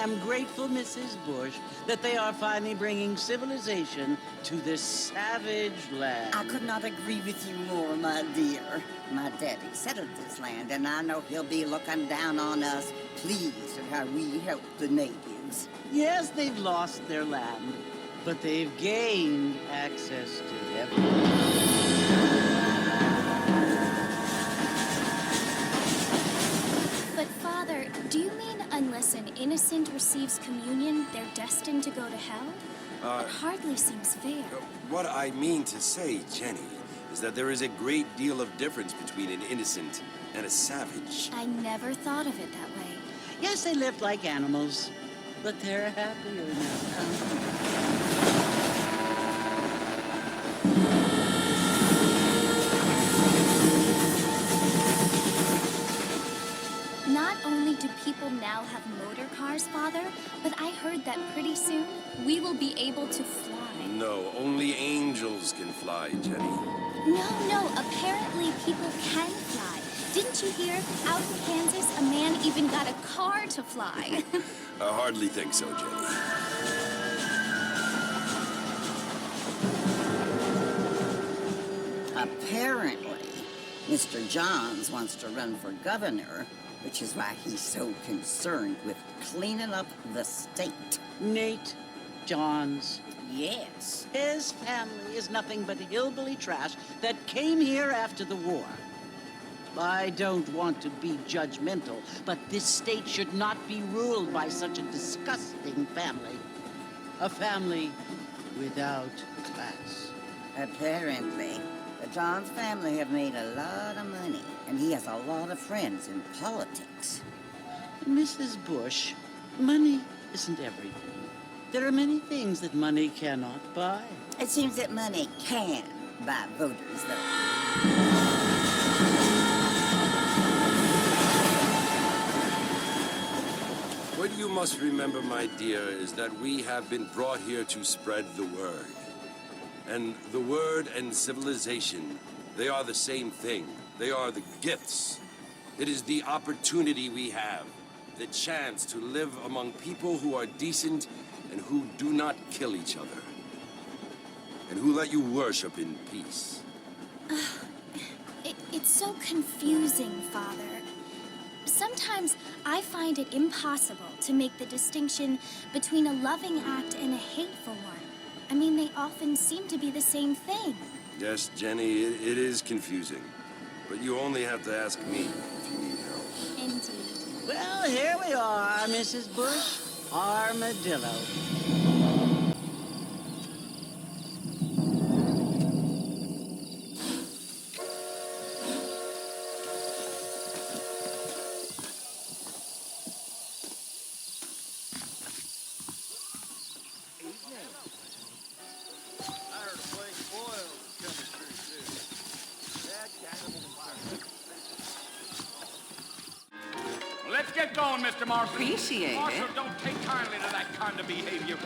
am grateful, Mrs. Bush, that they are finally bringing civilization to this savage land. I could not agree with you more, my dear. My daddy settled this land, and I know he'll be looking down on us, pleased at how we help the natives. Yes, they've lost their land, but they've gained access to everything. Do you mean unless an innocent receives communion, they're destined to go to hell? It hardly seems fair. What I mean to say, Jenny, is that there is a great deal of difference between an innocent and a savage. I never thought of it that way. Yes, they lived like animals, but they're happier now. Not only do people now have motor cars, Father, but I heard that pretty soon we will be able to fly. No, only angels can fly, Jenny. No, apparently people can fly. Didn't you hear? Out in Kansas, a man even got a car to fly. I hardly think so, Jenny. Apparently, Mr. Johns wants to run for governor, which is why he's so concerned with cleaning up the state. Nate Johns. Yes. His family is nothing but hillbilly trash that came here after the war. I don't want to be judgmental, but this state should not be ruled by such a disgusting family. A family without class. Apparently, the Johns family have made a lot of money, and he has a lot of friends in politics. Mrs. Bush, money isn't everything. There are many things that money cannot buy. It seems that money can buy voters, though. What you must remember, my dear, is that we have been brought here to spread the word. And the word and civilization, they are the same thing. They are the gifts. It is the opportunity we have, the chance to live among people who are decent and who do not kill each other, and who let you worship in peace. It's so confusing, Father. Sometimes I find it impossible to make the distinction between a loving act and a hateful one. I mean, they often seem to be the same thing. Yes, Jenny, it is confusing. But you only have to ask me if you need help. Indeed. Well, here we are, Mrs. Bush. Armadillo. Let's get going, Mr. Marshall. Appreciate Marshall, it. don't take kindly to that kind of behavior.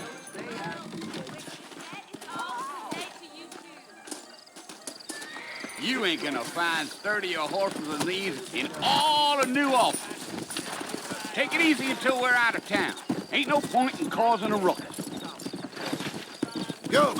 You ain't gonna find sturdier horses than these in all of New Office. Take it easy until we're out of town. Ain't no point in causing a ruckus. Go!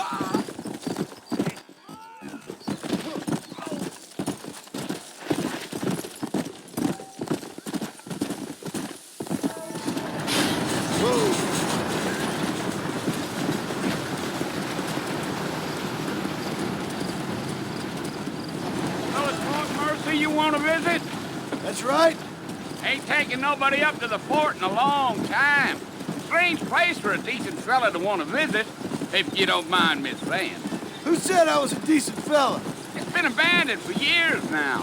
Well, it's Fort Mercy you want to visit? That's right. Ain't taking nobody up to the fort in a long time. Strange place for a decent fella to want to visit, if you don't mind me saying. Who said I was a decent fella? It's been abandoned for years now.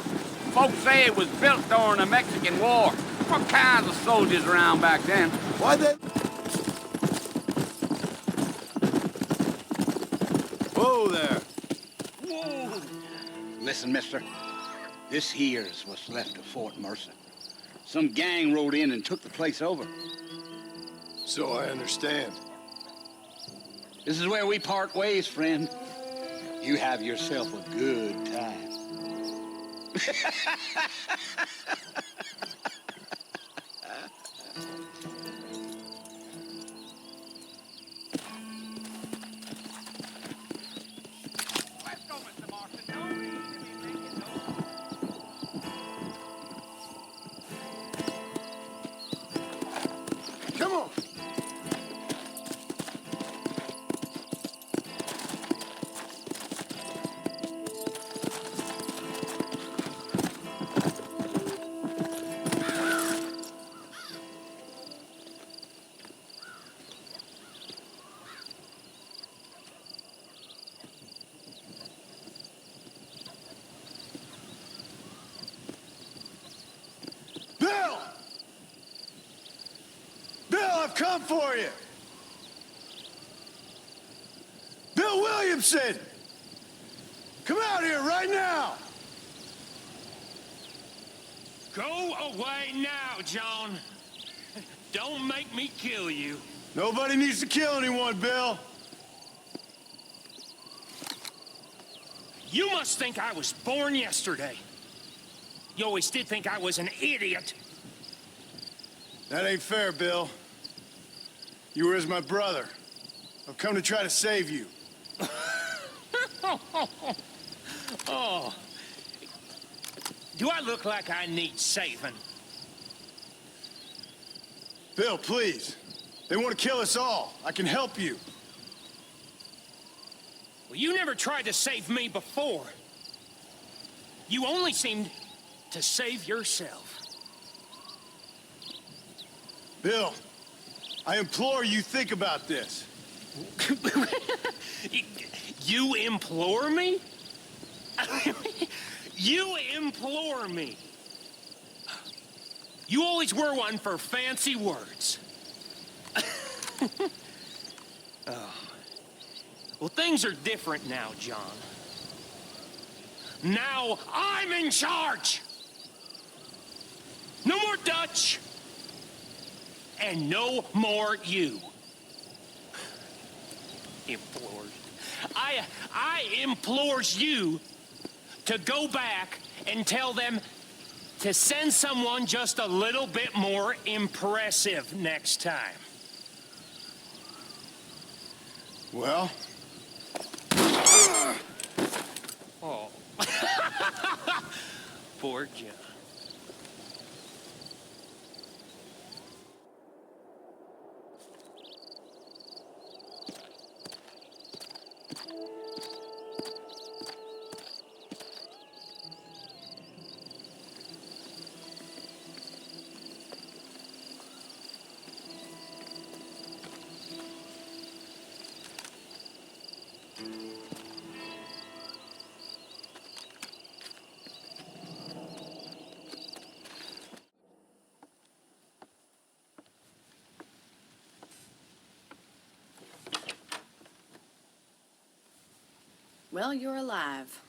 Folks say it was built during the Mexican War. What kinds of soldiers around back then? Why then? Whoa there. Whoa! Listen, mister. This here's what's left of Fort Mercer. Some gang rode in and took the place over. So I understand. This is where we part ways, friend. You have yourself a good time. Let's go, Mr. Marston. No need to be making no... Come on. Bill! Bill, I've come for you! Bill Williamson! Come out here right now! Go away now, John. Don't make me kill you. Nobody needs to kill anyone, Bill. You must think I was born yesterday. You always did think I was an idiot. That ain't fair, Bill. You were as my brother. I've come to try to save you. Oh. Do I look like I need saving? Bill, please. They want to kill us all. I can help you. Well, you never tried to save me before. You only seemed to save yourself. Bill, I implore you think about this. You implore me? You implore me. You always were one for fancy words. Oh. Well, things are different now, John. Now I'm in charge. No more Dutch. And no more you. Implores. I implores you to go back and tell them to send someone just a little bit more impressive next time. Well? Oh. Poor John. Well, you're alive.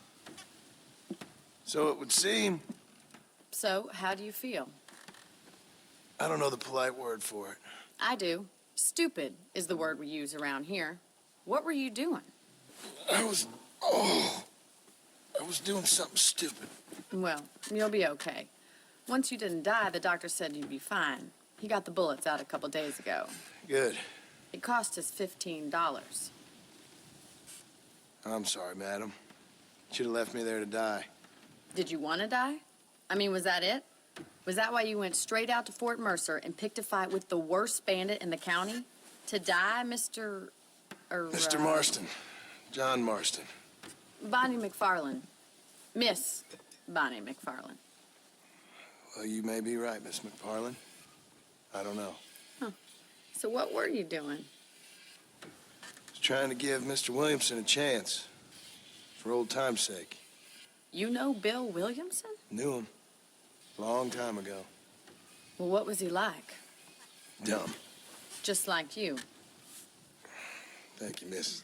So it would seem. So, how do you feel? I don't know the polite word for it. I do. Stupid is the word we use around here. What were you doing? I was doing something stupid. Well, you'll be okay. Once you didn't die, the doctor said you'd be fine. He got the bullets out a couple days ago. Good. It cost us $15. I'm sorry, madam. Should have left me there to die. Did you want to die? I mean, was that it? Was that why you went straight out to Fort Mercer and picked a fight with the worst bandit in the county? To die, Mr. Mr. Marston. John Marston. Bonnie McFarland. Miss Bonnie McFarland. Well, you may be right, Miss McFarland. I don't know. So what were you doing? Was trying to give Mr. Williamson a chance. For old time's sake. You know Bill Williamson? Knew him. Long time ago. Well, what was he like? Dumb. Just like you. Thank you, miss.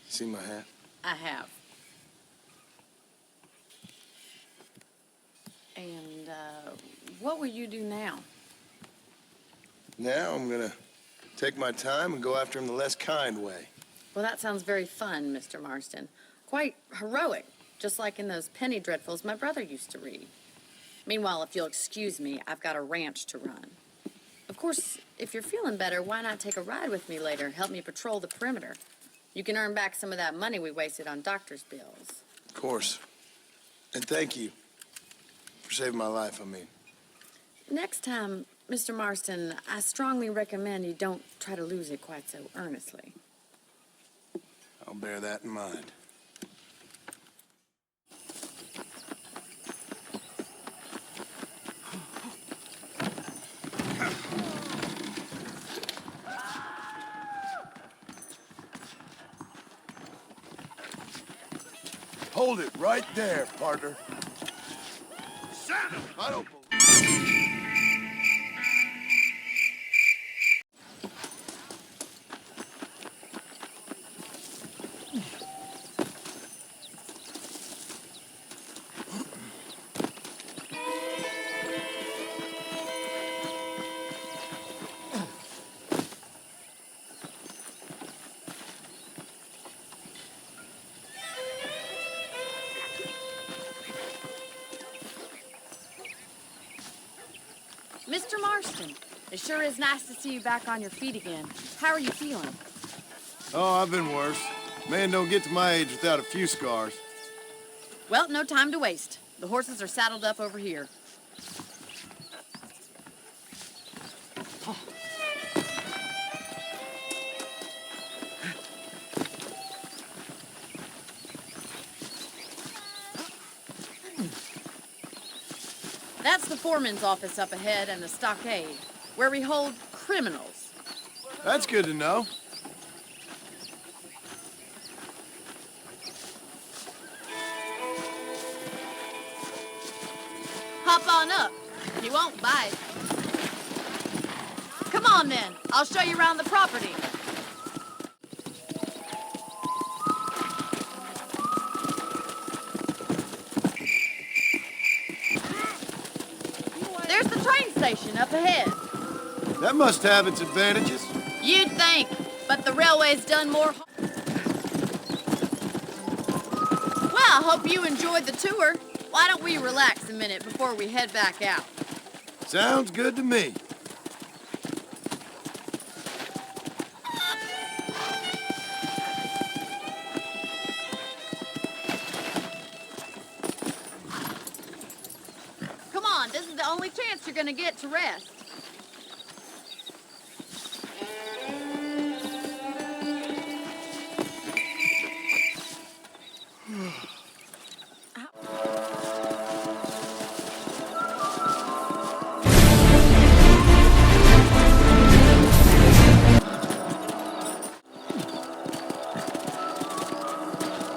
See my hat? I have. And, what will you do now? Now I'm gonna take my time and go after him the less kind way. Well, that sounds very fun, Mr. Marston. Quite heroic, just like in those penny dreadfuls my brother used to read. Meanwhile, if you'll excuse me, I've got a ranch to run. Of course, if you're feeling better, why not take a ride with me later? Help me patrol the perimeter. You can earn back some of that money we wasted on doctor's bills. Of course. And thank you for saving my life, I mean. Next time, Mr. Marston, I strongly recommend you don't try to lose it quite so earnestly. I'll bear that in mind. Hold it right there, partner. I don't believe. Mr. Marston, it sure is nice to see you back on your feet again. How are you feeling? Oh, I've been worse. Man don't get to my age without a few scars. Well, no time to waste. The horses are saddled up over here. That's the foreman's office up ahead and the stockade, where we hold criminals. That's good to know. Hop on up. He won't bite. Come on, then. I'll show you around the property. There's the train station up ahead. That must have its advantages. You'd think, but the railway's done more. Well, I hope you enjoyed the tour. Why don't we relax a minute before we head back out? Sounds good to me. Come on, this is the only chance you're gonna get to rest.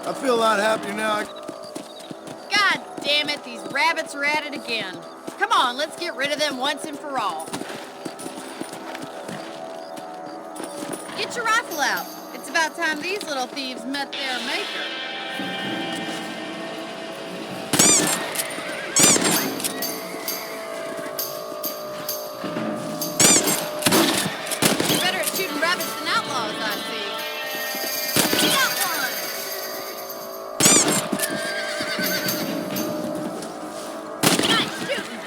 I feel a lot happier now. God damn it, these rabbits are at it again. Come on, let's get rid of them once and for all. Get your rifle out. It's about about time these little thieves met their maker. You're better at shooting rabbits than outlaws, I see. Got one! Nice shooting!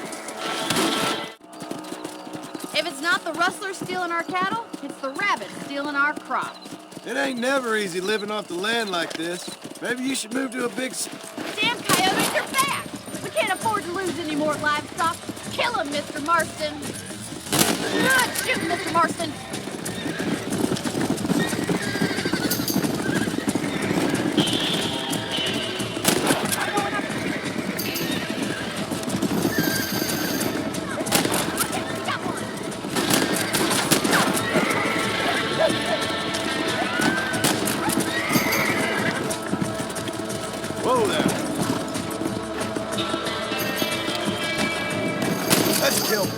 If it's not the rustlers stealing our cattle, it's the rabbits stealing our crops. It ain't never easy living off the land like this. Maybe you should move to a big... Damn coyotes are back! We can't afford to lose any more livestock. Kill him, Mr. Marston. Good shooting, Mr. Marston. Got one. Whoa there. Let's kill him.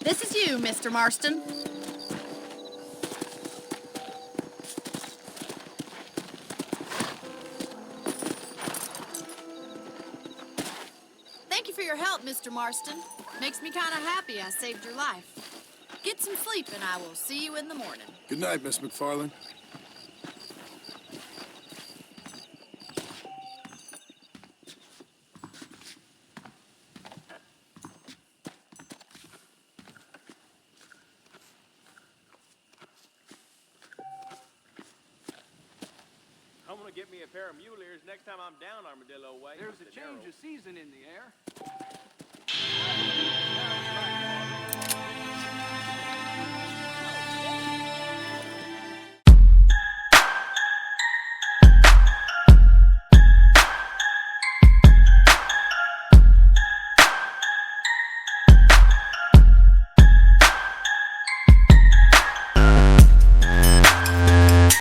This is you, Mr. Marston. Thank you for your help, Mr. Marston. Makes me kind of happy I saved your life. Get some sleep and I will see you in the morning. Good night, Miss McFarland. I'm gonna get me a pair of mule ears next time I'm down Armadillo Way. There's a change of season in the air.